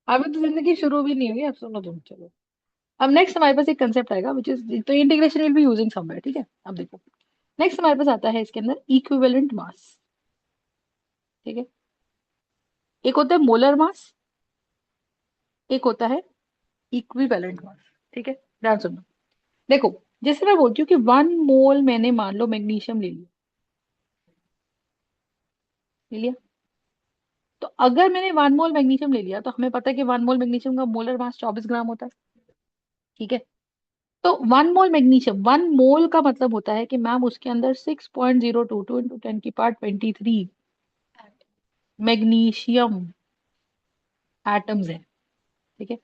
अभी तो जिंदगी शुरू भी नहीं हुई, अब सुनो तुम, चलो। अब नेक्स्ट हमारे पास एक कंसेप्ट आएगा विच इज, तो integration will be using somewhere, ठीक है। अब देखो, नेक्स्ट हमारे पास आता है इसके अंदर इक्विवेलेंट मास, ठीक है। एक होता है मोलर मास, एक होता है इक्विवेलेंट मास, ठीक है। ध्यान सुनो, देखो, जैसे मैं बोलती हूँ कि 1 मोल मैंने मान लो मैग्नीशियम ले लिया, ले लिया। तो अगर मैंने 1 मोल मैग्नीशियम ले लिया, तो हमें पता है कि 1 मोल मैग्नीशियम का मोलर मास 24 ग्राम होता है, ठीक है। तो 1 मोल मैग्नीशियम, 1 मोल का मतलब होता है कि मैम उसके अंदर 6.022 इंटू 10 की पावर 23 मैग्नीशियम एटम्स है, ठीक है।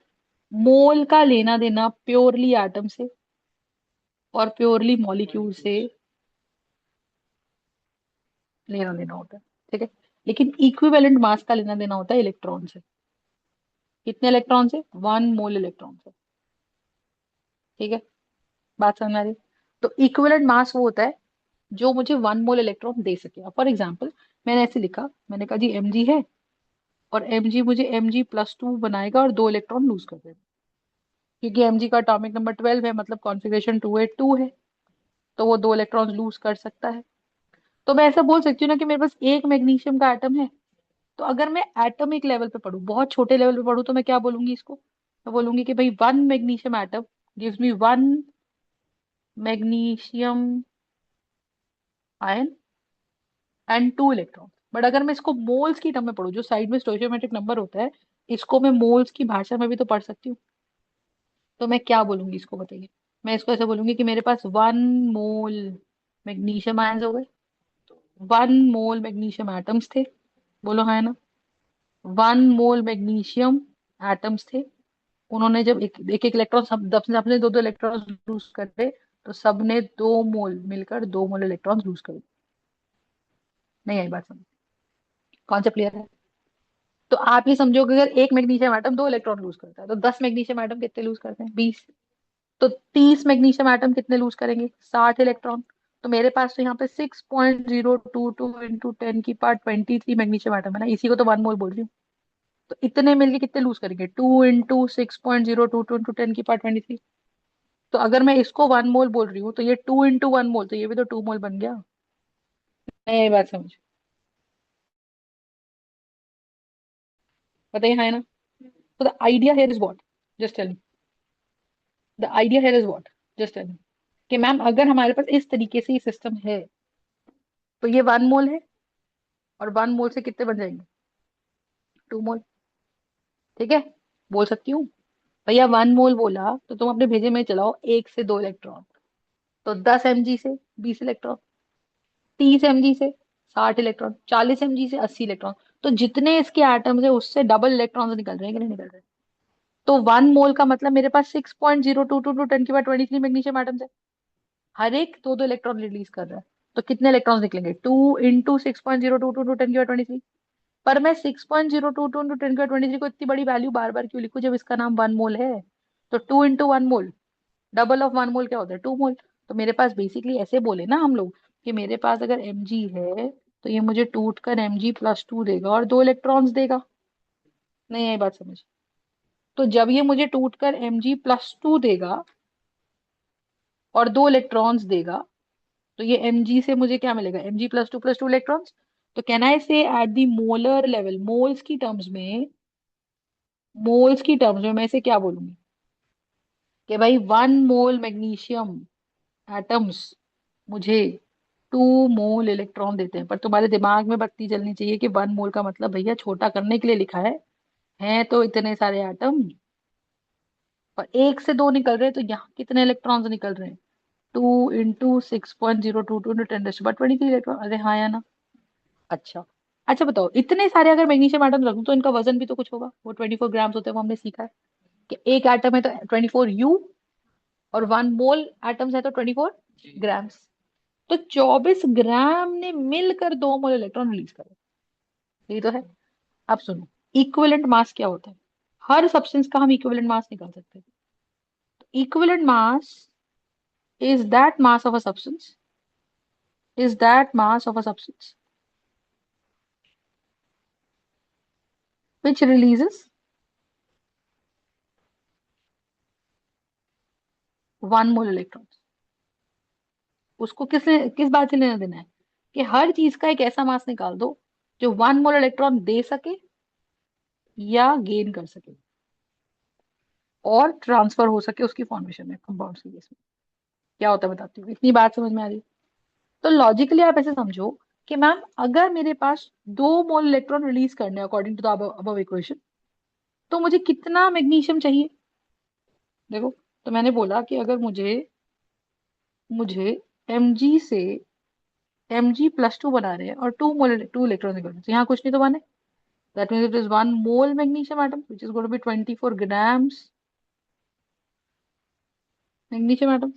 मोल का लेना देना प्योरली एटम से और प्योरली मॉलिक्यूल से लेना देना होता है, ठीक है। लेकिन इक्विवेलेंट मास का लेना देना होता है इलेक्ट्रॉन से। कितने इलेक्ट्रॉन से? 1 मोल इलेक्ट्रॉन से, ठीक है। बात समझ आ रही है? तो इक्विवेलेंट मास वो होता है जो मुझे 1 मोल इलेक्ट्रॉन दे सके। फॉर एग्जाम्पल, मैंने ऐसे लिखा, मैंने कहा जी mg है, और mg मुझे mg+2 बनाएगा और 2 इलेक्ट्रॉन लूज कर देगा, क्योंकि mg का एटॉमिक नंबर 12 है, मतलब कॉन्फ़िगरेशन 282 है, तो वो 2 इलेक्ट्रॉन लूज कर सकता है। तो मैं ऐसा बोल सकती हूँ ना कि मेरे पास एक मैग्नीशियम का एटम है। तो अगर मैं एटॉमिक लेवल पे पढ़ूं, बहुत छोटे लेवल पे पढ़ूं, तो मैं क्या बोलूंगी इसको? मैं बोलूंगी कि भाई 1 magnesium atom gives me 1 magnesium ion and 2 electron. But अगर मैं इसको मोल्स की टर्म में पढ़ूं, जो साइड में स्टोइचियोमेट्रिक नंबर होता है, इसको मैं मोल्स की भाषा में भी तो पढ़ सकती हूँ। तो मैं क्या बोलूंगी इसको, बताइए? मैं इसको ऐसे बोलूंगी कि मेरे पास 1 मोल मैग्नीशियम आयंस हो गए, 1 मोल मैग्नीशियम एटम्स थे, बोलो हाँ है ना। 1 मोल मैग्नीशियम एटम्स थे, उन्होंने जब एक एक इलेक्ट्रॉन, सब अपने 2-2 इलेक्ट्रॉन लूज करे, तो सबने 2 मोल मिलकर 2 मोल इलेक्ट्रॉन लूज कर दिए। नहीं आई बात समझ? कॉन्सेप्ट क्लियर है? तो आप ये समझो कि अगर एक मैग्नीशियम एटम 2 इलेक्ट्रॉन लूज करता है, तो 10 मैग्नीशियम एटम कितने लूज करते हैं? 20। तो 30 मैग्नीशियम एटम कितने लूज करेंगे? 60 इलेक्ट्रॉन। तो मेरे पास तो यहाँ पे 6.022 इंटू 10 की पावर 23 मैग्नीशियम एटम है ना, इसी को तो 1 मोल बोल रही हूँ। तो इतने मिलके कितने लूज करेंगे? 2 इंटू 6.022 इंटू 10 की पावर 23। तो अगर मैं इसको 1 मोल बोल रही हूँ, तो ये 2 इंटू 1 मोल, तो ये भी तो 2 मोल बन गया। नहीं ये बात समझ? बताइए हाँ है ना? तो the idea here is what, just tell me, the idea here is what, just tell me, कि मैम अगर हमारे पास इस तरीके से ये सिस्टम है, तो ये 1 मोल है, और 1 मोल से कितने बन जाएंगे? 2 मोल, ठीक है। बोल सकती हूँ भैया 1 मोल बोला तो तुम अपने भेजे में चलाओ 1 से 2 इलेक्ट्रॉन, तो 10 mg से 20 इलेक्ट्रॉन, 30 mg से 60 इलेक्ट्रॉन, 40 mg से 80 इलेक्ट्रॉन। तो जितने इसके एटम्स है उससे डबल इलेक्ट्रॉन निकल रहे हैं कि नहीं निकल रहे? तो 1 मोल का मतलब मेरे पास 6.022 टू 10 की पावर 23 मैग्नीशियम एटम्स है, हर एक 2-2 इलेक्ट्रॉन रिलीज कर रहा है। तो कितने इलेक्ट्रॉन निकलेंगे? 2 इंटू 6.022 टू 10 की पावर 23। पर मैं 6.022 इंटू 10 की पावर 23 को इतनी बड़ी वैल्यू बार बार क्यों लिखूं जब इसका नाम 1 मोल है? तो 2 इंटू 1 मोल, डबल ऑफ 1 मोल क्या होता है? 2 मोल। तो मेरे पास बेसिकली ऐसे बोले ना हम लोग, कि मेरे पास अगर mg है, तो ये मुझे टूट कर mg+2 देगा और 2 इलेक्ट्रॉन्स देगा। नहीं आई बात समझ? तो जब ये मुझे टूट कर mg+2 देगा और 2 इलेक्ट्रॉन्स देगा, तो ये mg से मुझे क्या मिलेगा? mg+2 + 2 electrons. तो कैन आई से at the molar level, moles की टर्म्स में मैं इसे क्या बोलूंगी? कि भाई 1 मोल मैग्नीशियम एटम्स मुझे 2 मोल इलेक्ट्रॉन देते हैं। पर तुम्हारे दिमाग में बत्ती जलनी चाहिए कि 1 मोल का मतलब भैया छोटा करने के लिए लिखा है तो इतने सारे एटम, और 1 से 2 निकल रहे हैं, तो यहाँ कितने इलेक्ट्रॉन्स निकल रहे हैं? 2 इंटू 6.022 इंटू 10 की पावर 23 इलेक्ट्रॉन। अरे हाँ या ना? अच्छा, अच्छा बताओ, इतने सारे अगर मैग्नीशियम एटम रखूं तो इनका वजन भी तो कुछ होगा, वो 24 ग्राम्स होते हैं, वो हमने सीखा है। कि एक एटम है तो 24 U, और 1 मोल एटम्स है तो 24 ग्राम्स। तो 24 ग्राम ने मिलकर 2 मोल इलेक्ट्रॉन रिलीज करे, यही तो है। अब सुनो, इक्विवेलेंट मास क्या होता है? हर सब्सटेंस का हम इक्विवेलेंट मास निकाल सकते हैं। Equivalent mass is that mass of a substance, is that mass of a substance which releases one mole electron. उसको किस बात से लेना देना है कि हर चीज का एक ऐसा मास निकाल दो जो वन मोल इलेक्ट्रॉन दे सके या गेन कर सके और ट्रांसफर हो सके उसकी फॉर्मेशन में, कंपाउंड्स के केस में। क्या होता है बताती हूँ, इतनी बात समझ में आ रही है? तो लॉजिकली आप ऐसे समझो कि मैम अगर मेरे पास 2 मोल इलेक्ट्रॉन रिलीज करने according to the above equation, तो मुझे कितना मैग्नीशियम चाहिए? देखो, तो मैंने बोला कि अगर मुझे मुझे Mg से Mg+2 बना रहे हैं और 2 इलेक्ट्रॉन निकल रहे हैं, तो यहाँ कुछ नहीं तो बने। That means it is 1 mole magnesium atom which is going to be 24 grams magnesium atom.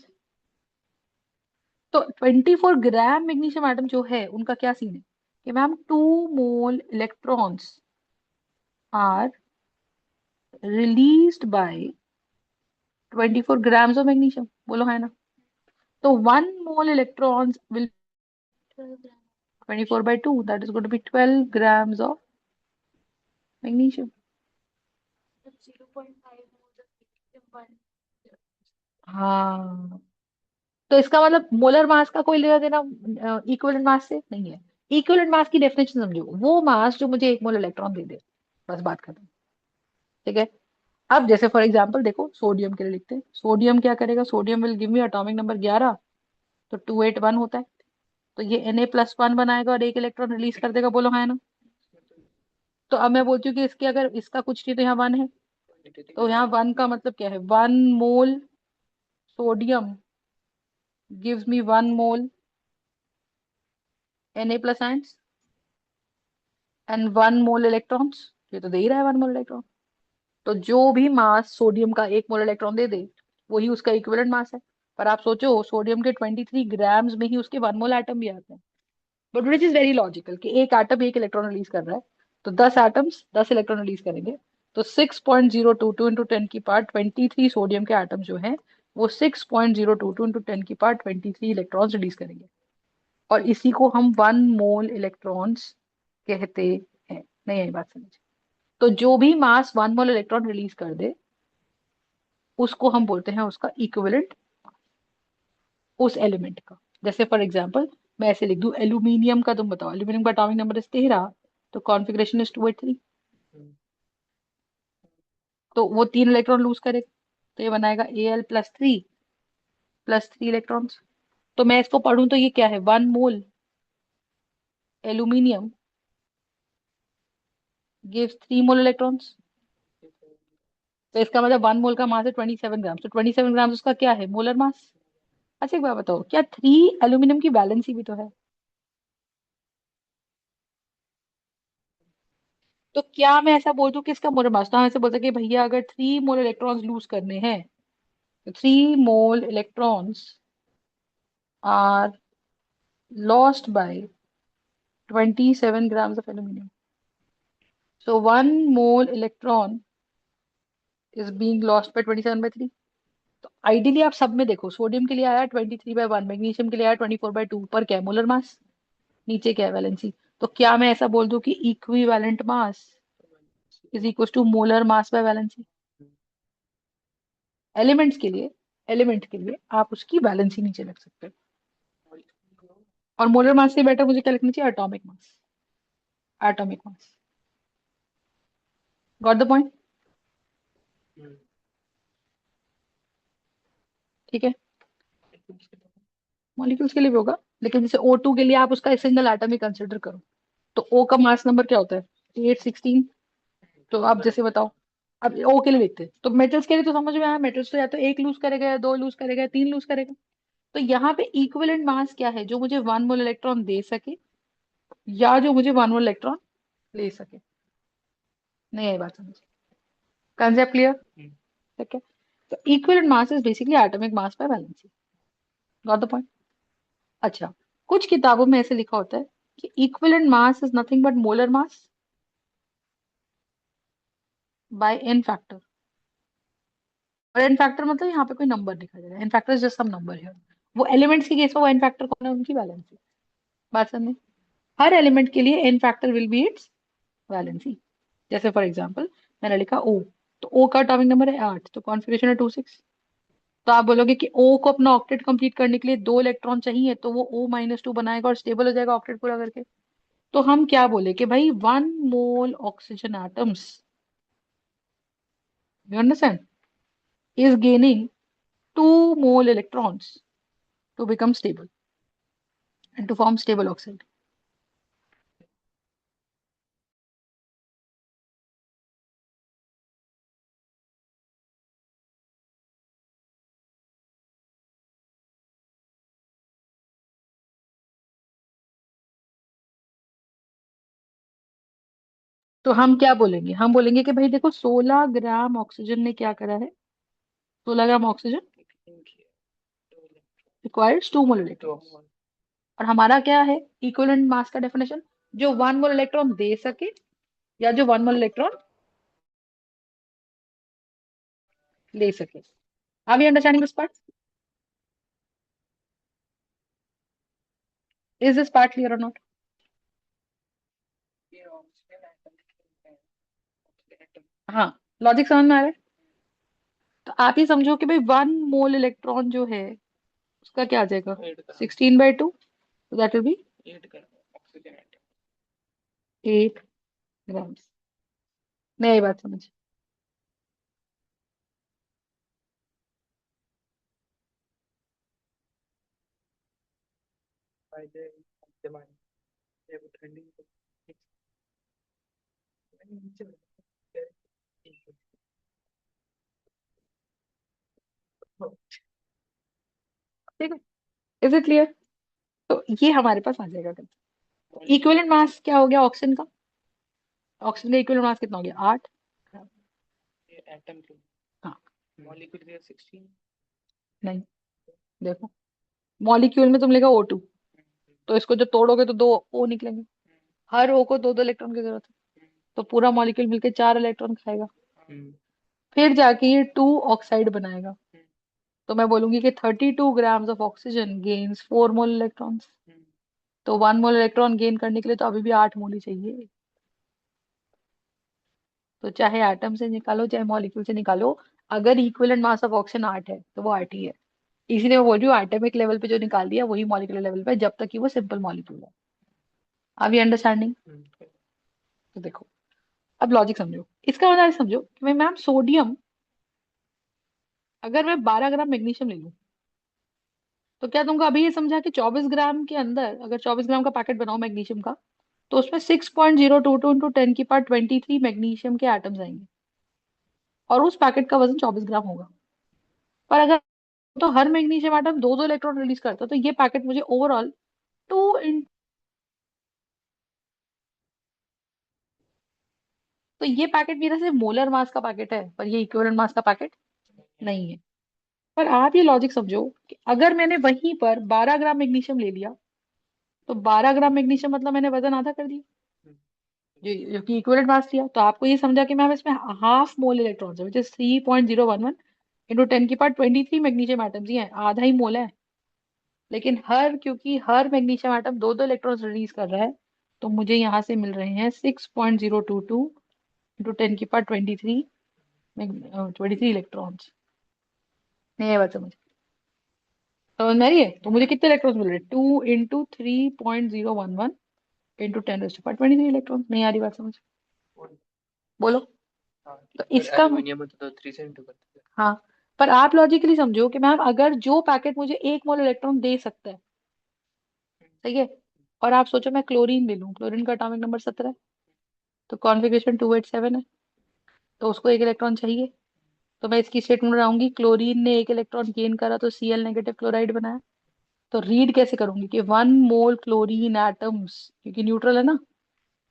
तो 24 ग्राम मैग्नीशियम एटम जो है उनका क्या सीन है कि ma'am 2 mole electrons are released by 24 grams of magnesium, बोलो है ना? तो 1 mole electrons will 24/2, that is going to be 12 grams of magnesium. हाँ, तो इसका मतलब मोलर मास का कोई लेना देना इक्विवेलेंट मास से नहीं है। इक्विवेलेंट मास की डेफिनेशन समझो, वो मास जो मुझे 1 मोल इलेक्ट्रॉन दे दे, बस बात खत्म। ठीक है। अब जैसे फॉर एग्जांपल देखो, सोडियम के लिए लिखते हैं। सोडियम क्या करेगा? Sodium will give me atomic number 11, तो 281 होता है। तो ये Na+1 बनाएगा और एक इलेक्ट्रॉन रिलीज कर देगा, बोलो हाँ ना? तो अब मैं बोलती हूँ कि इसके अगर इसका कुछ नहीं तो यहाँ 1 है, तो यहाँ 1 का मतलब क्या है? 1 मोल sodium gives me 1 mole Na+, and 1 mole electrons. ये तो दे ही रहा है 1 मोल इलेक्ट्रॉन। तो जो भी मास सोडियम का 1 मोल इलेक्ट्रॉन दे दे, वही उसका इक्विवेलेंट मास है। पर आप सोचो, सोडियम के 23 ग्राम्स में ही उसके 1 मोल एटम भी आते हैं। But which is very logical कि एक एटम एक इलेक्ट्रॉन रिलीज कर रहा है, तो 10 एटम्स 10 इलेक्ट्रॉन रिलीज करेंगे। तो 6.022 इंटू 10⁻23 सोडियम के एटम जो है, वो 6.022 इंटू 10⁻23 इलेक्ट्रॉन्स रिलीज करेंगे। और इसी को हम 1 मोल इलेक्ट्रॉन्स कहते हैं। नहीं आई बात समझ? तो जो भी मास 1 मोल इलेक्ट्रॉन रिलीज कर दे, उसको हम बोलते हैं उसका इक्विवेलेंट उस एलिमेंट का। जैसे फॉर एग्जांपल मैं ऐसे लिख दूं, एल्यूमिनियम का तुम बताओ, एल्यूमिनियम का एटॉमिक नंबर इज 13, तो कॉन्फ़िगरेशन इज 283। तो वो 3 इलेक्ट्रॉन लूज करेगा, तो ये बनाएगा Al+3 +3 इलेक्ट्रॉन्स। तो मैं इसको पढ़ूं तो ये क्या है? 1 मोल एल्यूमिनियम गिव्स 3 मोल इलेक्ट्रॉन्स। तो इसका मतलब 1 मोल का मास है 27 ग्राम, तो 27 ग्राम उसका क्या है? Molar mass. अच्छा एक बात बताओ, क्या 3 एल्यूमिनियम की वैलेंसी भी तो है? तो क्या मैं ऐसा बोल दूं कि इसका मोलर मास, तो हम ऐसे बोल सकते हैं कि भैया अगर 3 मोल इलेक्ट्रॉन्स लूज करने हैं, तो 3 mole electrons are lost by 27 grams of aluminium. So 1 mole electron is being lost by 27/3। तो आइडियली आप सब में देखो, सोडियम के लिए आया 23/1, मैग्नीशियम के लिए आया 24/2, पर क्या है? Molar mass. नीचे क्या है? वैलेंसी। तो क्या मैं ऐसा बोल दूं कि equivalent mass is equal to molar mass by valency? Elements के लिए, एलिमेंट के लिए आप उसकी वैलेंसी नीचे रख सकते हो। और मोलर मास से बेटर मुझे क्या लिखना चाहिए? Atomic mass. Atomic mass. Got the point? ठीक है। मॉलिक्यूल्स के लिए भी होगा, लेकिन जैसे O2 के लिए आप उसका सिंगल एटम ही कंसिडर करो, तो O का मास नंबर क्या होता है? 816। तो आप जैसे बताओ, अब O के लिए लिखते हैं, तो मेटल्स के लिए तो समझ में आया, मेटल्स तो या तो एक लूज करेगा या 2 लूज करेगा या 3 लूज करेगा। तो यहाँ पे इक्विवेलेंट मास क्या है? जो मुझे 1 मोल इलेक्ट्रॉन दे सके या जो मुझे 1 मोल इलेक्ट्रॉन ले सके। नहीं आई बात समझ? Concept clear? ठीक है। तो equivalent mass is basically atomic mass by valency. Got the point? अच्छा, कुछ किताबों में ऐसे लिखा होता है कि equivalent mass is nothing but molar mass by n factor. और एन फैक्टर मतलब यहाँ पे कोई नंबर लिखा जाएगा, n factor is just some number है। वो एलिमेंट्स के केस में वो एन फैक्टर कौन है? उनकी वैलेंसी। बात समझे? हर एलिमेंट के लिए n factor will be its valency. जैसे फॉर एग्जांपल मैंने लिखा O, तो O का एटॉमिक नंबर है 8, तो कॉन्फ़िगरेशन है 26। तो आप बोलोगे कि O को अपना ऑक्टेट कंप्लीट करने के लिए 2 इलेक्ट्रॉन चाहिए, तो वो O-2 बनाएगा और स्टेबल हो जाएगा ऑक्टेट पूरा करके। तो हम क्या बोले कि भाई 1 मोल oxygen atoms, you understand, is gaining 2 mole electrons to become stable and to form stable oxide. तो हम क्या बोलेंगे, हम बोलेंगे कि भाई देखो 16 ग्राम ऑक्सीजन ने क्या करा है, 16 gram oxygen requires 2 mole electron. और हमारा क्या है इक्विवेलेंट मास का डेफिनेशन, जो 1 मोल इलेक्ट्रॉन दे सके या जो 1 मोल इलेक्ट्रॉन ले सके। Are we understanding this part? Is this part clear और नॉट? हाँ, लॉजिक समझ में आ रहा है? तो आप ये समझो कि भाई 1 मोल इलेक्ट्रॉन जो है उसका क्या आ जाएगा, 16/2, दैट विल बी 8 ग्राम। नई बात समझ। ठीक है, इज इट क्लियर? तो ये हमारे पास आ जाएगा। इक्विवेलेंट मास क्या हो गया ऑक्सीजन का? ऑक्सीजन का इक्विवेलेंट मास कितना हो गया, 8। हाँ, नहीं, देखो मॉलिक्यूल में तुम लेगा O2, तो इसको जब तोड़ोगे तो 2 O निकलेंगे। हर O को 2-2 इलेक्ट्रॉन की जरूरत है, तो पूरा मॉलिक्यूल मिलके 4 इलेक्ट्रॉन खाएगा। फिर जाके ये 2 ऑक्साइड बनाएगा। तो मैं बोलूंगी कि 32 grams of oxygen gains 4 mole electrons. तो 1 मोल इलेक्ट्रॉन गेन करने के लिए तो अभी भी 8 मोल ही चाहिए। तो चाहे एटम से निकालो चाहे मॉलिक्यूल से निकालो, अगर इक्विवेलेंट मास ऑफ ऑक्सीजन 8 है तो वो 8 ही है। इसीलिए मैं बोल रही हूँ एटॉमिक लेवल पे जो निकाल दिया वही मॉलिक्यूलर लेवल पे, जब तक कि वो सिंपल मॉलिक्यूल है। Are we understanding? तो देखो, अब लॉजिक समझो, इसका मतलब समझो कि मैं मैम सोडियम, अगर मैं 12 ग्राम मैग्नीशियम ले लूं, तो क्या तुमको अभी ये समझा कि 24 ग्राम के अंदर अगर 24 ग्राम का पैकेट बनाओ मैग्नीशियम का, तो उसमें 6.022 × 10⁻23 मैग्नीशियम के एटम्स आएंगे और उस पैकेट का वजन 24 ग्राम होगा। पर अगर तो हर मैग्नीशियम एटम 2-2 इलेक्ट्रॉन रिलीज करता है, तो ये पैकेट मुझे ओवरऑल टू इन, तो ये पैकेट मेरा सिर्फ मोलर मास का पैकेट है, पर ये इक्विवेलेंट मास का पैकेट नहीं है। पर आप ये लॉजिक समझो कि अगर मैंने वहीं पर 12 ग्राम मैग्नीशियम ले लिया, तो 12 ग्राम मैग्नीशियम मतलब मैंने वजन आधा कर दिया, जो कि इक्विवेलेंट मास दिया। तो आपको ये समझा कि मैम इसमें हाफ मोल इलेक्ट्रॉन है, which is 3.011 into 10⁻23 magnesium atoms ही है, आधा ही मोल है। लेकिन क्योंकि हर मैग्नीशियम एटम 2-2 इलेक्ट्रॉन रिलीज कर रहा है, तो मुझे यहाँ से मिल रहे हैं 6.022 इंटू 10⁻23 23 इलेक्ट्रॉन्स। नहीं ये बात समझ में आ रही है? तो मुझे कितने इलेक्ट्रॉन्स मिल रहे हैं, 2 × 3.011 इंटू 10⁻23 इलेक्ट्रॉन। नहीं आ रही बात समझ? बोलो। तो इसका एल्युमिनियम में तो 3 से इंटू करते हैं। हाँ, पर आप लॉजिकली समझो कि मैम अगर जो पैकेट मुझे 1 मोल इलेक्ट्रॉन दे सकता है, सही है, और आप सोचो मैं क्लोरीन ले लूं, क्लोरीन का एटॉमिक नंबर 17 है, तो कॉन्फ़िगरेशन 287 है, तो उसको 1 इलेक्ट्रॉन चाहिए। तो मैं इसकी स्टेटमेंट बनाऊंगी, क्लोरीन ने 1 इलेक्ट्रॉन गेन करा तो Cl- क्लोराइड बनाया। तो रीड कैसे करूंगी कि 1 मोल क्लोरीन एटम्स, क्योंकि न्यूट्रल है ना,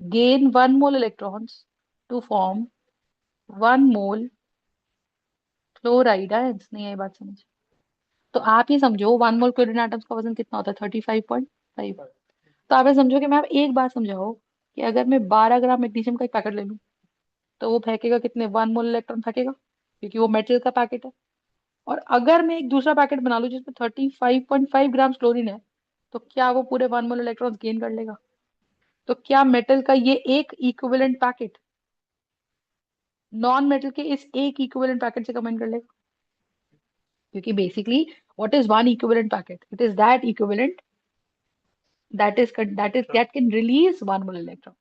gain 1 mole electrons to form 1 mole chloride ions. नहीं है बात समझ? तो आप ये समझो 1 मोल क्लोरीन एटम्स का वजन कितना होता है, 35.5। तो आप ये समझो कि मैं आप एक बात समझाओ कि अगर मैं 12 ग्राम मैग्नीशियम का एक पैकेट ले लूं, तो वो फेंकेगा कितने, 1 मोल इलेक्ट्रॉन फेंकेगा, क्योंकि वो मेटल का पैकेट है। और अगर मैं एक दूसरा पैकेट बना लूं जिसमें 35.5 ग्राम क्लोरीन है, तो क्या वो पूरे 1 मोल इलेक्ट्रॉन गेन कर लेगा? तो क्या मेटल का ये एक इक्विवेलेंट पैकेट नॉन मेटल के इस एक इक्विवेलेंट पैकेट से कंबाइन कर लेगा? क्योंकि basically what is one equivalent packet? It is that equivalent that can release one mole electron.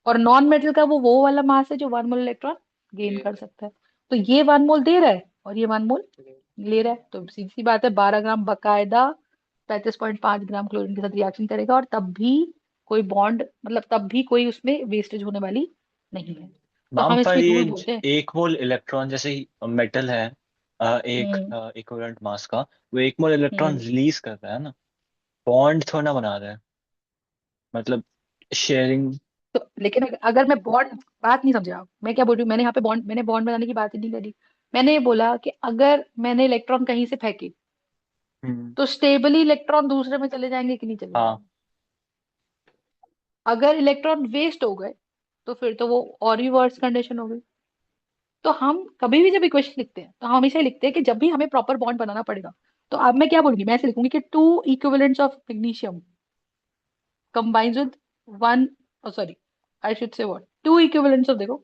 और नॉन मेटल का वो वाला मास है जो वन मोल इलेक्ट्रॉन गेन कर सकता है। तो ये वन मोल दे रहा है और ये वन मोल ले रहा है, तो सीधी सी बात है 12 ग्राम बकायदा 35.5 ग्राम क्लोरीन के साथ रिएक्शन करेगा, और तब भी कोई बॉन्ड, मतलब तब भी कोई उसमें वेस्टेज होने वाली नहीं है। तो मैम हम पर इसको एक ये रूल बोलते हैं। एक मोल इलेक्ट्रॉन जैसे मेटल है, एक हम्म इक्विवेलेंट मास का, वो एक मोल इलेक्ट्रॉन हम्म रिलीज कर रहा है ना, बॉन्ड थोड़ा ना बना रहा है, मतलब शेयरिंग। तो लेकिन अगर मैं बॉन्ड, बात नहीं समझे आप, मैं क्या बोल रही हूँ? मैंने यहाँ पे बॉन्ड, मैंने बॉन्ड बनाने की बात ही नहीं करी। मैंने ये बोला कि अगर मैंने इलेक्ट्रॉन कहीं से फेंके हम्म। तो स्टेबली इलेक्ट्रॉन दूसरे में चले जाएंगे कि नहीं चले हाँ। जाएंगे? अगर इलेक्ट्रॉन वेस्ट हो गए तो फिर तो वो और भी वर्स कंडीशन हो गई। तो हम कभी भी जब इक्वेशन लिखते हैं तो हम हमेशा लिखते हैं कि जब भी हमें प्रॉपर बॉन्ड बनाना पड़ेगा, तो अब मैं क्या बोलूंगी, मैं ऐसे लिखूंगी कि two equivalents of magnesium combines with one, oh sorry, I should say what, two equivalents of, देखो,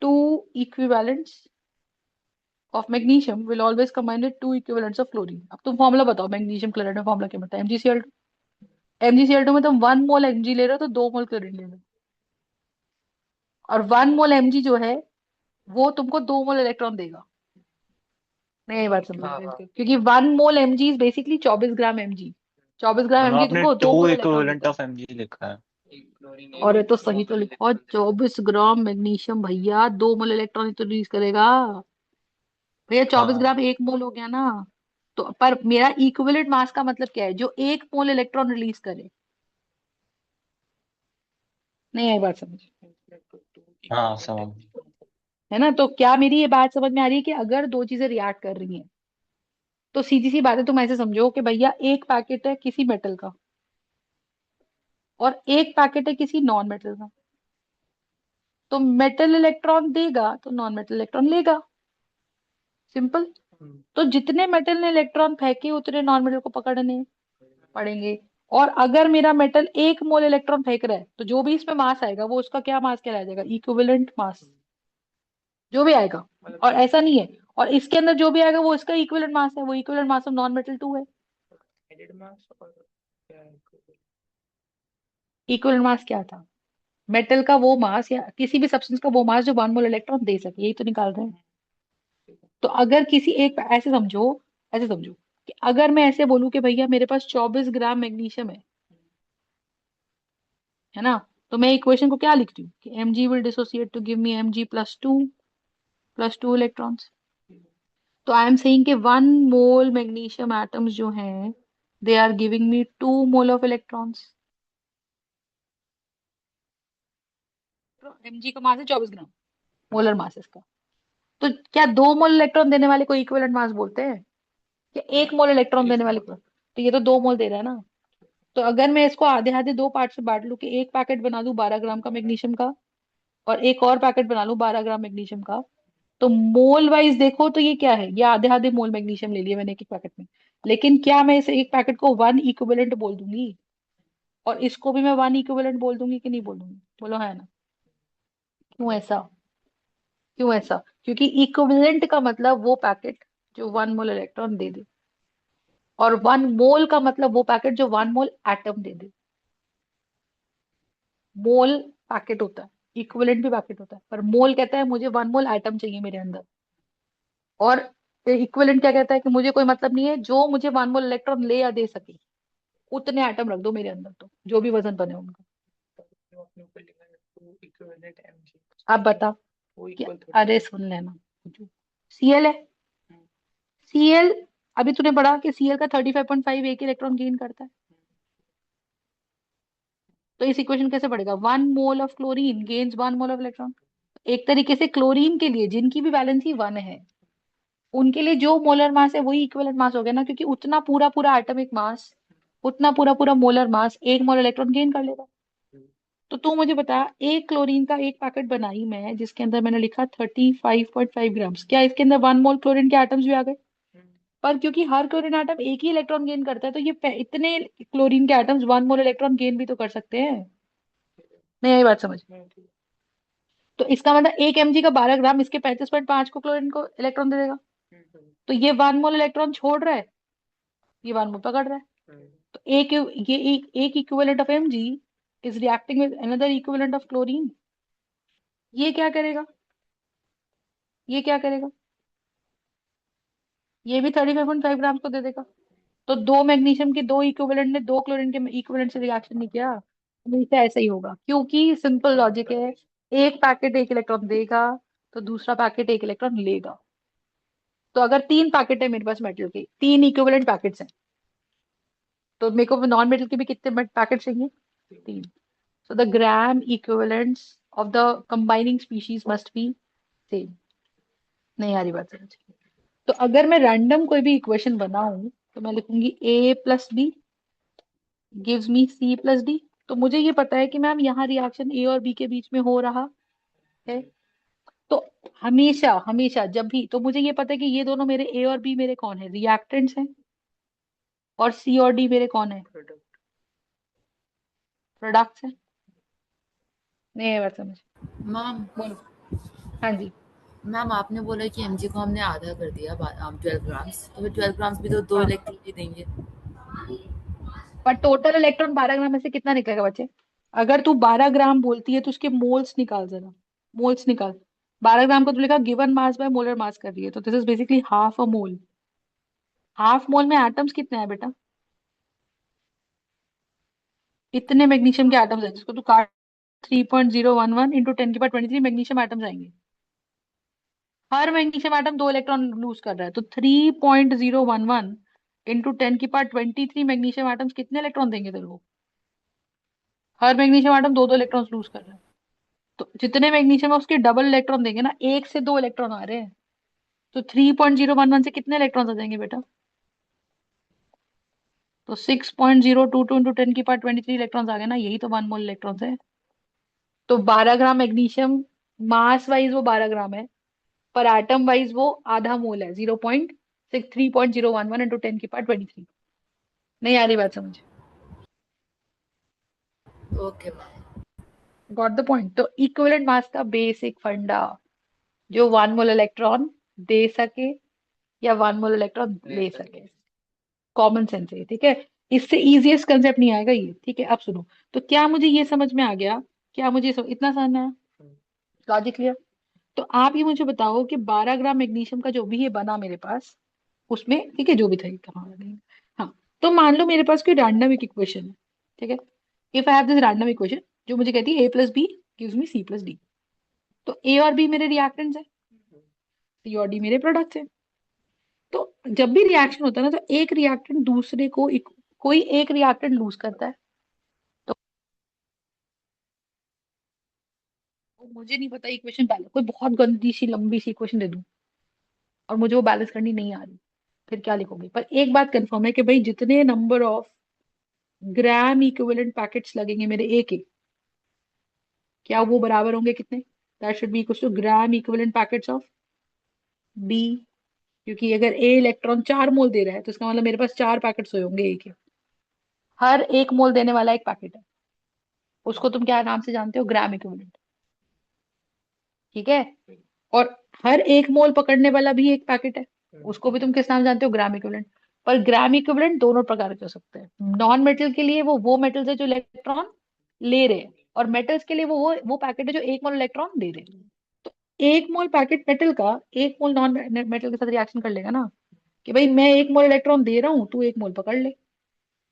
two equivalents of magnesium will always combine with two equivalents of chlorine। अब तुम फॉर्मूला बताओ, मैग्नीशियम क्लोराइड में formula क्या बताया? MgCl2। MgCl2 में तुम 1 मोल Mg ले रहे हो तो 2 मोल क्लोरीन ले रहे हो, और 1 मोल Mg जो है वो तुमको 2 मोल इलेक्ट्रॉन देगा। नहीं, ये बात समझ, क्योंकि 1 मोल Mg is basically 24 gram Mg। 24 gram Mg आपने तुमको टू 2 मोल इलेक्ट्रॉन इक्विवेलेंट देता है। ऑफ एमजी लिखा है। और ये तो सही तो लिखो, 24 ग्राम मैग्नीशियम भैया 2 मोल इलेक्ट्रॉन ही तो रिलीज करेगा। भैया 24 ग्राम हाँ। 1 मोल हो गया ना। तो पर मेरा इक्विवेलेंट मास का मतलब क्या है? जो 1 मोल इलेक्ट्रॉन रिलीज करे। नहीं आई बात समझ? हाँ समझ। है ना? तो क्या मेरी ये बात समझ में आ रही है कि अगर दो चीजें रिएक्ट कर रही हैं तो सीधी सी बात है, तुम ऐसे समझो कि भैया एक पैकेट है किसी मेटल का और एक पैकेट है किसी नॉन मेटल का। तो मेटल इलेक्ट्रॉन देगा तो नॉन मेटल इलेक्ट्रॉन लेगा, सिंपल। तो जितने मेटल ने इलेक्ट्रॉन फेंके उतने नॉन मेटल को पकड़ने पड़ेंगे। और अगर मेरा मेटल 1 मोल इलेक्ट्रॉन फेंक रहा है तो जो भी इसमें मास आएगा वो उसका क्या मास कहलाया जाएगा? इक्विवेलेंट मास, जो भी आएगा। और ऐसा नहीं है, और इसके अंदर जो भी आएगा वो इसका इक्विवेलेंट मास है, वो equivalent mass of non metal 2 है। इक्विवेलेंट मास क्या था? मेटल का वो मास या किसी भी सब्सटेंस का वो मास जो 1 मोल इलेक्ट्रॉन दे सके, यही तो निकाल रहे हैं। तो अगर किसी एक, ऐसे समझो, ऐसे समझो कि अगर मैं ऐसे बोलूं कि भैया मेरे पास 24 ग्राम मैग्नीशियम है ना, तो मैं इक्वेशन को क्या लिखती हूँ कि Mg will dissociate to give me Mg+2 electrons. तो आई एम सेइंग कि 1 मोल मैग्नीशियम एटम्स जो हैं they are giving me 2 mole of electrons. तो Mg का मास है 24 ग्राम, मोलर मास इसका। तो क्या 2 मोल इलेक्ट्रॉन देने वाले को इक्विवेलेंट मास बोलते हैं, या 1 मोल इलेक्ट्रॉन देने वाले को? तो ये तो 2 मोल दे रहा है ना। तो अगर मैं इसको आधे आधे दो पार्ट से बांट लूं कि एक पैकेट बना दूं 12 ग्राम का मैग्नीशियम का और एक और पैकेट बना लूं 12 ग्राम मैग्नीशियम का, तो मोल वाइज देखो तो ये क्या है, ये आधे आधे मोल मैग्नीशियम ले लिए मैंने एक एक पैकेट में। लेकिन क्या मैं इसे एक पैकेट को वन इक्विवेलेंट बोल दूंगी और इसको भी मैं वन इक्विवेलेंट बोल दूंगी कि नहीं बोल दूंगी? बोलो है ना? क्यों ऐसा? क्यों ऐसा? क्योंकि इक्विवेलेंट का मतलब वो पैकेट जो 1 मोल इलेक्ट्रॉन दे दे, और 1 मोल का मतलब वो पैकेट जो 1 मोल एटम दे दे। मोल पैकेट होता है, इक्विवेलेंट भी पैकेट होता है, पर मोल कहता है मुझे 1 मोल एटम चाहिए मेरे अंदर। और इक्विवेलेंट क्या कहता है कि मुझे कोई मतलब नहीं है, जो मुझे 1 मोल इलेक्ट्रॉन ले या दे सके उतने एटम रख दो मेरे अंदर, तो जो भी वजन बने उनका। अब बता कि, अरे सुन लेना, Cl है, Cl, अभी तूने पढ़ा कि Cl का 35.5 एक इलेक्ट्रॉन गेन करता है। तो इस इक्वेशन कैसे पढ़ेगा? 1 mole of chlorine gains 1 mole of electron. एक तरीके से क्लोरीन के लिए जिनकी भी वैलेंसी 1 है उनके लिए जो मोलर मास है वही इक्विवेलेंट मास हो गया ना, क्योंकि उतना पूरा पूरा एटॉमिक मास, उतना पूरा पूरा molar mass 1 mole electron gain कर लेगा। तो तू मुझे बता, एक क्लोरीन का एक पैकेट बनाई मैं जिसके अंदर मैंने लिखा 35.5 ग्राम्स, क्या इसके अंदर 1 मोल क्लोरीन के एटम्स भी आ गए? पर क्योंकि हर क्लोरीन एटम एक ही इलेक्ट्रॉन गेन करता है तो ये इतने क्लोरीन के एटम्स 1 मोल इलेक्ट्रॉन गेन भी तो कर सकते हैं। नहीं यही बात समझ? तो इसका मतलब एक Mg का 12 ग्राम इसके 35.5 को क्लोरीन को इलेक्ट्रॉन दे देगा। तो ये 1 मोल इलेक्ट्रॉन छोड़ रहा है, ये 1 मोल पकड़ रहा है। तो एक equivalent of Mg is reacting with another equivalent of chlorine. ये क्या करेगा, ये क्या करेगा, ये भी 35.5 ग्राम को दे देगा। तो दो मैग्नीशियम के दो इक्विवेलेंट ने दो क्लोरीन के इक्विवेलेंट से रिएक्शन नहीं किया, हमेशा ऐसा ही होगा, क्योंकि सिंपल लॉजिक है, एक पैकेट एक इलेक्ट्रॉन देगा तो दूसरा पैकेट एक इलेक्ट्रॉन लेगा। तो अगर तीन पैकेट है मेरे पास मेटल के, तीन इक्विवेलेंट पैकेट्स हैं, तो मेरे को नॉन मेटल के भी कितने पैकेट चाहिए, तीन। So the gram equivalents of the combining species must be same. नहीं आ रही बात समझ। तो अगर मैं रैंडम कोई भी इक्वेशन बनाऊं तो मैं लिखूंगी A+B गिव्स मी C+D। तो मुझे ये पता है कि मैम यहाँ रिएक्शन ए और बी के बीच में हो रहा है। तो हमेशा हमेशा जब भी, तो मुझे ये पता है कि ये दोनों मेरे ए और बी मेरे कौन है, रिएक्टेंट्स हैं, और सी और डी मेरे कौन है, प्रोडक्ट्स हैं। नहीं है बात समझ। मैम बोलो। हाँ जी। मैम आपने बोला कि एमजी को हमने आधा कर दिया 12 ग्राम्स, तो फिर 12 ग्राम्स भी तो दो हाँ, इलेक्ट्रॉन ही देंगे। पर टोटल इलेक्ट्रॉन 12 ग्राम में से कितना निकलेगा बच्चे? अगर तू 12 ग्राम बोलती है तो उसके मोल्स निकाल जरा, मोल्स निकाल। 12 ग्राम को तू लिखा given mass by molar mass कर रही है, तो this is basically half a mole. Half mole में एटम्स कितने हैं बेटा? इतने मैग्नीशियम के एटम्स है, जिसको तू काट 3.011 इंटू 10 की पावर 23 मैग्नीशियम एटम्स आएंगे। हर मैग्नीशियम एटम दो इलेक्ट्रॉन लूज कर रहा है, तो 3.011 इंटू 10 की पावर 23 मैग्नीशियम एटम्स कितने इलेक्ट्रॉन देंगे तेरे को? हर मैग्नीशियम एटम दो दो इलेक्ट्रॉन लूज कर रहा है, तो जितने मैग्नीशियम है उसके डबल इलेक्ट्रॉन देंगे ना, एक से दो इलेक्ट्रॉन आ रहे हैं। तो 3.011 से कितने इलेक्ट्रॉन आ जाएंगे बेटा? तो 6.022 इंटू 10 की पावर 23 इलेक्ट्रॉन आ गए ना, यही तो 1 मोल इलेक्ट्रॉन है। तो 12 ग्राम मैग्नीशियम मास वाइज वो 12 ग्राम है, पर एटम वाइज वो आधा मोल है, 3.011 इंटू 10 की पावर 23। नहीं आ रही बात समझ? Okay ma'am. Got the point. तो इक्विवेलेंट मास का बेसिक फंडा, जो 1 मोल इलेक्ट्रॉन दे सके या 1 मोल इलेक्ट्रॉन ले सके, कॉमन सेंस है, ठीक है। इससे इजीएस्ट कंसेप्ट नहीं आएगा ये, ठीक है। अब सुनो, तो क्या मुझे ये समझ में आ गया, क्या मुझे इतना समझ में आया, लॉजिक क्लियर? तो आप ये मुझे बताओ कि 12 ग्राम मैग्नीशियम का जो भी ये बना मेरे पास, उसमें ठीक है जो भी था ये कहाँ नहीं। हाँ, तो मान लो मेरे पास कोई रैंडम एक इक्वेशन है, ठीक है। If I have this random equation जो मुझे कहती है A+B गिव्स मी C+D। तो ए और बी मेरे रिएक्टेंट्स हैं, सी और डी मेरे प्रोडक्ट्स हैं। तो जब भी रिएक्शन होता है ना, तो एक रिएक्टेंट दूसरे को कोई एक रिएक्टेंट लूज करता है। तो मुझे नहीं पता इक्वेशन बैलेंस, कोई बहुत गंदी सी लंबी सी इक्वेशन दे दूं और मुझे वो बैलेंस करनी नहीं आ रही, फिर क्या लिखोगे? पर एक बात कंफर्म है कि भाई जितने number of gram equivalent packets लगेंगे मेरे ए के, क्या वो बराबर होंगे कितने? That should be equal to gram equivalent packets of B. क्योंकि अगर ए इलेक्ट्रॉन 4 मोल दे रहा है तो इसका मतलब मेरे पास 4 पैकेट्स हुए होंगे ए के। हर 1 मोल देने वाला एक पैकेट है, उसको तुम क्या नाम से जानते हो? ग्राम इक्विवेलेंट, ठीक है। और हर 1 मोल पकड़ने वाला भी एक पैकेट है, उसको भी तुम किस नाम जानते हो? Gram equivalent. पर ग्राम इक्विवेलेंट दोनों प्रकार के हो सकते हैं। नॉन मेटल के लिए वो मेटल्स है जो इलेक्ट्रॉन ले रहे हैं, और मेटल्स के लिए वो पैकेट है जो 1 मोल इलेक्ट्रॉन दे रहे हैं। तो 1 मोल पैकेट मेटल का 1 मोल नॉन मेटल के साथ रिएक्शन कर लेगा ना, कि भाई मैं 1 मोल इलेक्ट्रॉन दे रहा हूँ, तू 1 मोल पकड़ ले।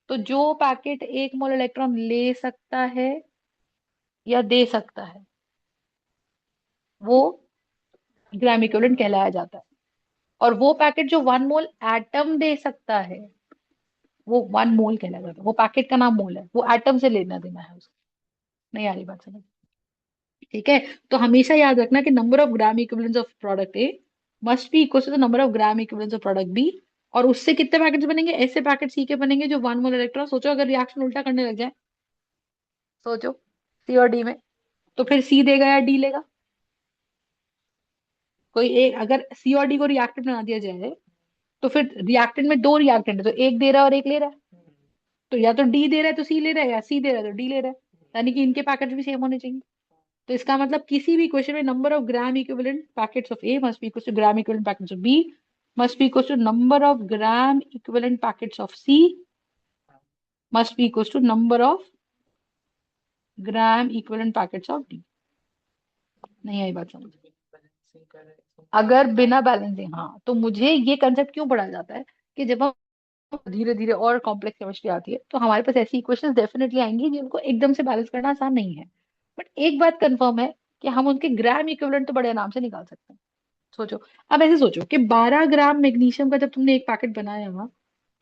तो जो पैकेट 1 मोल इलेक्ट्रॉन ले सकता है या दे सकता है, वो ग्राम इक्विवेलेंट कहलाया जाता है। और वो पैकेट जो 1 मोल एटम दे सकता है, वो 1 मोल कहलाया जाता है। वो पैकेट का नाम मोल है, वो एटम से लेना देना है उसका। नहीं आ रही बात समझ? ठीक है। तो हमेशा याद रखना कि number of gram equivalents of product A must be equal to the number of gram equivalents of product B. और उससे कितने पैकेट्स बनेंगे? ऐसे पैकेट सी के बनेंगे जो 1 मोल इलेक्ट्रॉन, सोचो अगर रिएक्शन उल्टा करने लग जाए, सोचो सी और डी में, तो फिर सी देगा या डी लेगा? कोई एक, अगर सी और डी को रिएक्टेंट बना दिया जाए, तो फिर रिएक्टेंट में दो रिएक्टेंट है, तो एक दे रहा है और एक ले रहा है। तो या तो डी दे रहा है तो सी ले रहा है, या सी दे रहा है तो डी ले रहा है, यानी कि इनके पैकेट भी सेम होने चाहिए। तो इसका मतलब किसी भी क्वेश्चन में number of gram equivalent packets of A must be equal to gram equivalent packets of B. must be equals to number of gram equivalent packets of C must be equals to number of gram equivalent packets of D. नहीं आई बात समझ? अगर बिना balancing, हाँ, तो मुझे ये कंसेप्ट क्यों पढ़ाया जाता है कि जब हम धीरे धीरे और कॉम्प्लेक्स केमिस्ट्री आती है तो हमारे पास ऐसी इक्वेशंस डेफिनेटली आएंगी जिनको एकदम से बैलेंस करना आसान नहीं है, बट एक बात कंफर्म है कि हम उनके ग्राम इक्विवेलेंट तो बड़े आराम से निकाल सकते हैं। सोचो, अब ऐसे सोचो कि 12 ग्राम मैग्नीशियम का जब तुमने एक पैकेट बनाया ना,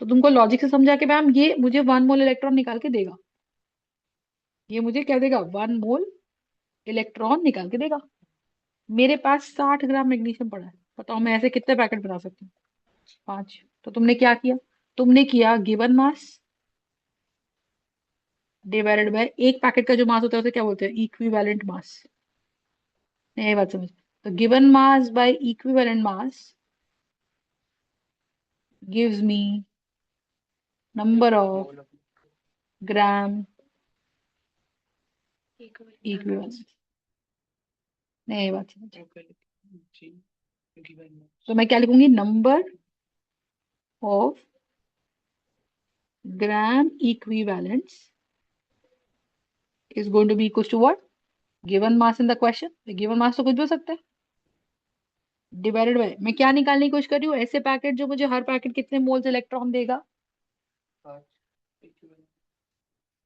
तो तुमको लॉजिक से समझा कि मैम ये मुझे 1 मोल इलेक्ट्रॉन निकाल के देगा, ये मुझे क्या देगा, 1 मोल इलेक्ट्रॉन निकाल के देगा। मेरे पास 60 ग्राम मैग्नीशियम पड़ा है, बताओ मैं ऐसे कितने पैकेट बना सकती हूँ? 5। तो तुमने क्या किया, तुमने किया गिवन मास डिवाइडेड बाय एक पैकेट का जो मास होता है उसे क्या बोलते हैं, इक्विवेलेंट मास। नहीं ये बात समझ? तो given mass by equivalent mass gives me number of gram equivalent. नहीं ये बात समझ? तो मैं क्या लिखूंगी, number of gram equivalents is going to be equals to what, given mass in the question, given mass तो कुछ भी हो सकता है, डिवाइडेड बाय मैं क्या निकालने की कोशिश कर रही हूँ, ऐसे पैकेट जो मुझे हर पैकेट कितने मोल्स इलेक्ट्रॉन देगा,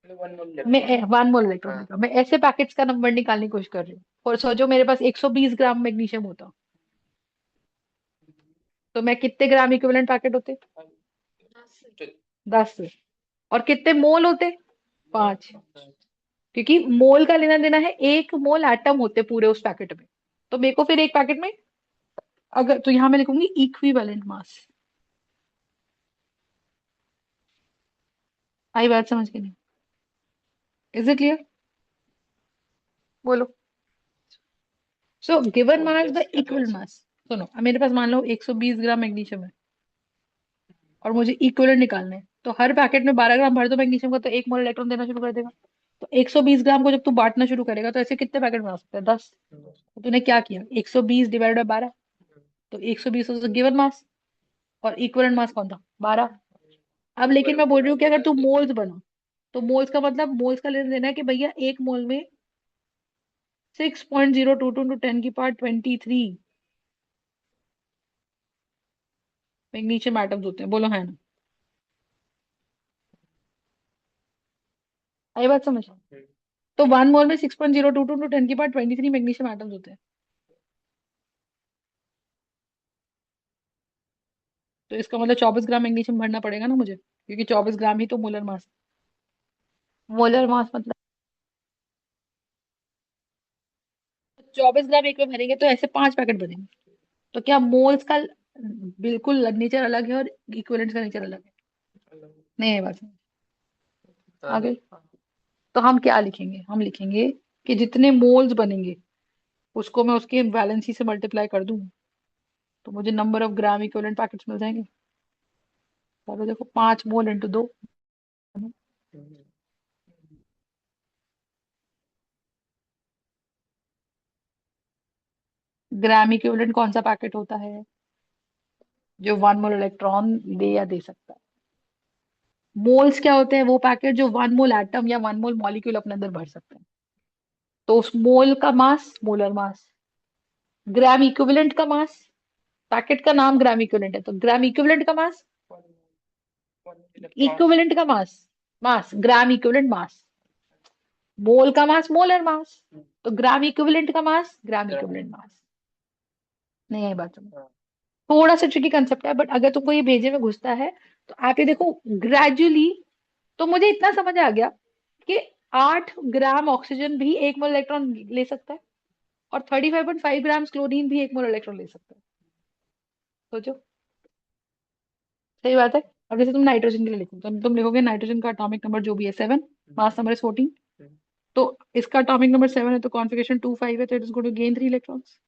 मैं 1 मोल इलेक्ट्रॉन देगा, मैं ऐसे पैकेट्स का नंबर निकालने की कोशिश कर रही हूँ। और सोचो मेरे पास 120 ग्राम मैग्नीशियम होता तो मैं कितने ग्राम इक्विवेलेंट पैकेट होते, 10। और कितने मोल होते, 5, क्योंकि मोल का लेना देना है, 1 मोल एटम होते पूरे उस पैकेट में। तो मेरे को फिर एक पैकेट में, अगर तो यहां मैं लिखूंगी इक्विवेलेंट मास। आई बात समझ के नहीं? Is it clear? बोलो। So given mass by equal mass, सुनो अब मेरे पास मान लो 120 ग्राम मैग्नीशियम है और मुझे इक्विवेलेंट निकालना है, तो हर पैकेट में 12 ग्राम भर दो मैग्नीशियम का तो 1 मोल इलेक्ट्रॉन देना शुरू कर देगा। तो 120 ग्राम को जब तू बांटना शुरू करेगा तो ऐसे कितने पैकेट बना सकते हैं, 10। तो तूने क्या किया, 120 डिवाइडेड बाय 12, तो 120 गिवन मास और इक्विवेलेंट मास कौन था, 12। अब लेकिन मैं बोल रही हूँ कि अगर तू मोल्स बना, तो मोल्स का मतलब मोल्स का लेना देना है कि भैया 1 मोल में 6.022 टू 10⁻23 मैग्नीशियम एटम्स होते हैं, बोलो है ना? आई बात समझ? तो 1 मोल में 6.022 टू 10⁻23 मैग्नीशियम एटम्स होते हैं। तो इसका मतलब 24 ग्राम मैग्नीशियम भरना पड़ेगा ना मुझे, क्योंकि 24 ग्राम ही तो मोलर मास, मोलर मास मतलब 24 ग्राम एक में भरेंगे तो ऐसे 5 पैकेट बनेंगे। तो क्या मोल्स का बिल्कुल नेचर अलग है और इक्विवेलेंट का नेचर अलग है? नहीं है बात समझ? आगे तो हम क्या लिखेंगे, हम लिखेंगे कि जितने मोल्स बनेंगे उसको मैं उसके वैलेंसी से मल्टीप्लाई कर दूं तो मुझे number of gram equivalent packets मिल जाएंगे। तो देखो 5 मोल इंटू 2, ग्राम इक्विवेलेंट कौन सा पैकेट होता है जो 1 मोल इलेक्ट्रॉन दे या दे सकता है। मोल्स क्या होते हैं, वो पैकेट जो 1 मोल एटम या 1 मोल मॉलिक्यूल अपने अंदर भर सकते हैं। तो उस मोल का mass molar mass, gram equivalent का मास, पैकेट का नाम ग्राम इक्विवेलेंट है तो ग्राम इक्विवेलेंट का मास, इक्विवेलेंट का मास, मास ग्राम इक्विवेलेंट मास, मोल का मास मोलर मास, तो ग्राम इक्विवेलेंट का मास ग्राम इक्विवेलेंट मास। नहीं है बात समझ? थोड़ा सा ट्रिकी कंसेप्ट है, बट अगर तुमको ये भेजे में घुसता है तो आप ये देखो ग्रेजुअली। तो मुझे इतना समझ आ गया कि 8 ग्राम ऑक्सीजन भी 1 मोल इलेक्ट्रॉन ले सकता है और 35.5 ग्राम क्लोरीन भी 1 मोल इलेक्ट्रॉन ले सकता है। सोचो, सही बात है। अब जैसे तुम नाइट्रोजन के लिए लिखो, तो तुम लिखोगे नाइट्रोजन का एटॉमिक नंबर जो भी है 7, मास नंबर इज 14। तो इसका एटॉमिक नंबर 7 है तो कॉन्फिगरेशन 2 5 है, तो it is going to gain 3 electrons.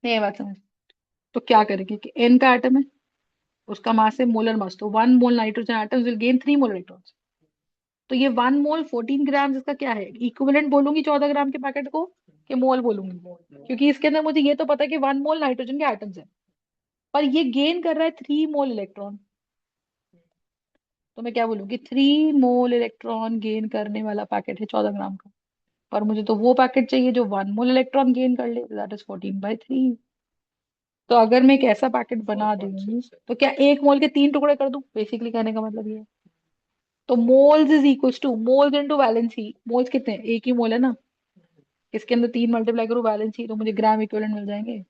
नहीं ये बात समझ? तो क्या करेंगे कि एन का एटम है, उसका मास है मोलर मास, तो 1 mole nitrogen atoms will gain 3 mole electrons. तो ये 1 मोल 14 ग्राम इसका क्या है, इक्विवेलेंट बोलूंगी 14 ग्राम के पैकेट को, कि मोल बोलूंगी, क्योंकि इसके अंदर मुझे ये तो पता है कि 1 मोल नाइट्रोजन के एटम्स है, पर ये गेन कर रहा है 3 मोल इलेक्ट्रॉन। तो मैं क्या बोलूंगी, 3 मोल इलेक्ट्रॉन गेन करने वाला पैकेट है 14 ग्राम का, पर मुझे तो वो पैकेट चाहिए जो 1 मोल इलेक्ट्रॉन गेन कर ले, दैट इज 14/3। तो अगर मैं एक ऐसा पैकेट बना दूं तो क्या 1 मोल के 3 टुकड़े कर दूं, बेसिकली कहने का मतलब ये है। तो moles is equal two moles into valency. Moles कितने हैं, एक ही मोल है ना, इसके अंदर 3 मल्टीप्लाई करूँ वैलेंसी तो मुझे ग्राम इक्विवेलेंट मिल जाएंगे।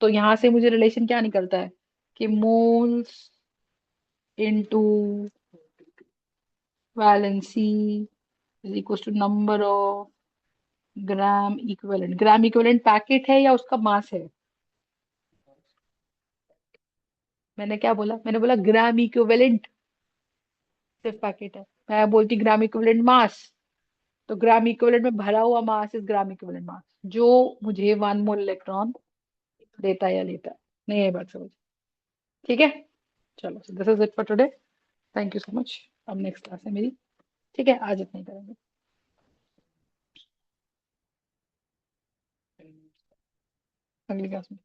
तो यहां से मुझे रिलेशन क्या निकलता है कि moles into valency is equal to number of gram equivalent. Gram equivalent packet है या उसका मास है? मैंने क्या बोला, मैंने बोला ग्राम इक्विवेलेंट सिर्फ पैकेट है। मैं बोलती ग्राम इक्विवेलेंट मास, तो ग्राम इक्विवेलेंट में भरा हुआ mass is gram equivalent mass, जो मुझे 1 मोल इलेक्ट्रॉन देता है या लेता है। नहीं, ये बात समझ, ठीक है। चलो, this is it for today. Thank you so much. अब नेक्स्ट क्लास है मेरी, ठीक है, आज इतना ही करेंगे। अगली क्लास में